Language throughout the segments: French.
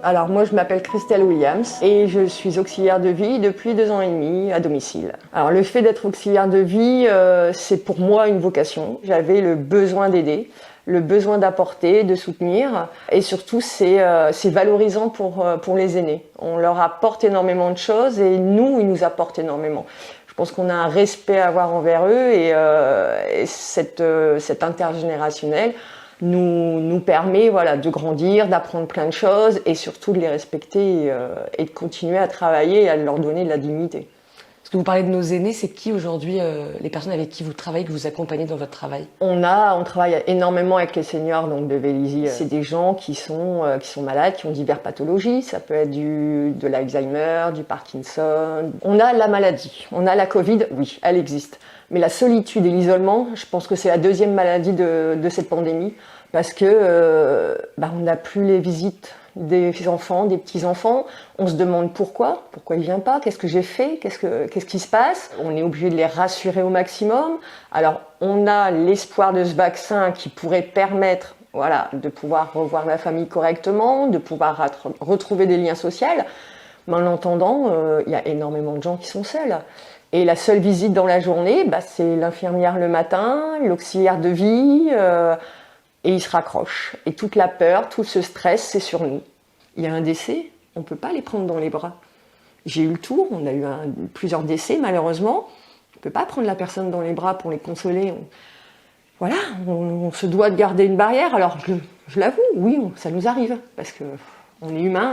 Alors moi je m'appelle Christelle Williams et je suis auxiliaire de vie depuis 2 ans et demi à domicile. Alors le fait d'être auxiliaire de vie, c'est pour moi une vocation. J'avais le besoin d'aider, le besoin d'apporter, de soutenir et surtout c'est valorisant pour les aînés. On leur apporte énormément de choses et nous, ils nous apportent énormément. Je pense qu'on a un respect à avoir envers eux et cet intergénérationnel nous permet de grandir, d'apprendre plein de choses et surtout de les respecter et de continuer à travailler et à leur donner de la dignité. Parce que vous parlez de nos aînés, c'est qui aujourd'hui les personnes avec qui vous travaillez, que vous accompagnez dans votre travail? On travaille énormément avec les seniors donc de Vélizy. C'est des gens qui sont malades, qui ont diverses pathologies. Ça peut être de l'Alzheimer, du Parkinson. On a la maladie, on a la Covid, oui, elle existe. Mais la solitude et l'isolement, je pense que c'est la deuxième maladie de cette pandémie parce que on n'a plus les visites des enfants, des petits-enfants. On se demande pourquoi il vient pas, qu'est-ce que j'ai fait, qu'est-ce qui se passe. On est obligé de les rassurer au maximum. Alors, on a l'espoir de ce vaccin qui pourrait permettre de pouvoir revoir la famille correctement, de pouvoir retrouver des liens sociaux. Mais en attendant, il y a énormément de gens qui sont seuls. Et la seule visite dans la journée, c'est l'infirmière le matin, l'auxiliaire de vie, et ils se raccrochent. Et toute la peur, tout ce stress, c'est sur nous. Il y a un décès, on ne peut pas les prendre dans les bras. J'ai eu le tour, on a eu plusieurs décès malheureusement. On ne peut pas prendre la personne dans les bras pour les consoler. On se doit de garder une barrière. Alors je l'avoue, oui, ça nous arrive, parce qu'on est humain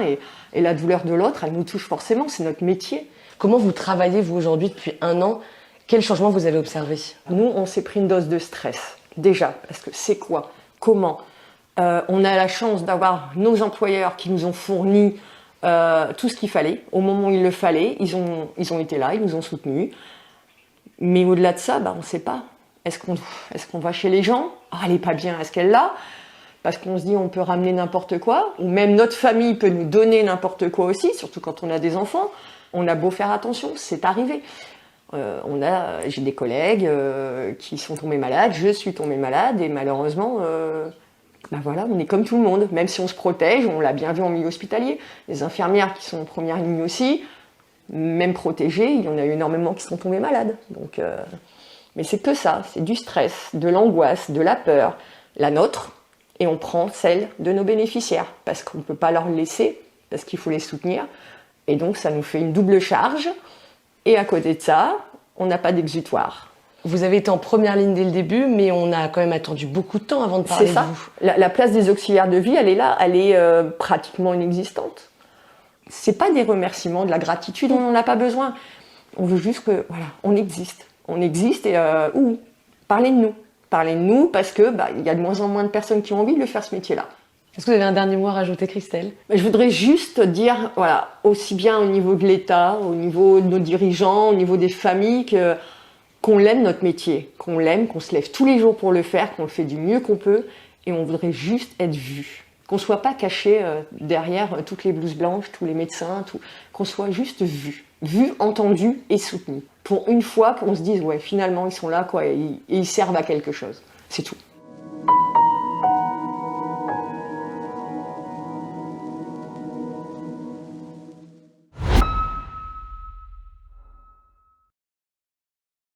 et la douleur de l'autre, elle nous touche forcément, c'est notre métier. Comment vous travaillez, vous, aujourd'hui, depuis 1 an? Quel changement vous avez observé? Nous, on s'est pris une dose de stress, déjà, parce que c'est quoi? Comment? On a la chance d'avoir nos employeurs qui nous ont fourni tout ce qu'il fallait. Au moment où il le fallait, ils ont été là, ils nous ont soutenus. Mais au-delà de ça, on ne sait pas. Est-ce qu'on va chez les gens? Elle n'est pas bien, est-ce qu'elle l'a? Parce qu'on se dit on peut ramener n'importe quoi, ou même notre famille peut nous donner n'importe quoi aussi, surtout quand on a des enfants. On a beau faire attention, c'est arrivé. J'ai des collègues qui sont tombés malades, je suis tombée malade et malheureusement, on est comme tout le monde. Même si on se protège, on l'a bien vu en milieu hospitalier. Les infirmières qui sont en première ligne aussi, même protégées, il y en a eu énormément qui sont tombés malades. Mais c'est que ça, c'est du stress, de l'angoisse, de la peur, la nôtre, et on prend celle de nos bénéficiaires parce qu'on ne peut pas leur laisser, parce qu'il faut les soutenir. Et donc, ça nous fait une double charge. Et à côté de ça, on n'a pas d'exutoire. Vous avez été en première ligne dès le début, mais on a quand même attendu beaucoup de temps avant de parler de vous. La place des auxiliaires de vie, elle est là. Elle est pratiquement inexistante. C'est pas des remerciements, de la gratitude, on n'en a pas besoin. On veut juste que, on existe. On existe et parlez de nous. Parlez de nous parce que y a de moins en moins de personnes qui ont envie de faire ce métier-là. Est-ce que vous avez un dernier mot à rajouter, Christelle? Je voudrais juste dire, aussi bien au niveau de l'État, au niveau de nos dirigeants, au niveau des familles, qu'on l'aime notre métier, qu'on l'aime, qu'on se lève tous les jours pour le faire, qu'on le fait du mieux qu'on peut, et on voudrait juste être vu. Qu'on ne soit pas caché derrière toutes les blouses blanches, tous les médecins, qu'on soit juste vu, entendu et soutenu. Pour une fois qu'on se dise, finalement, ils sont là, et ils servent à quelque chose. C'est tout.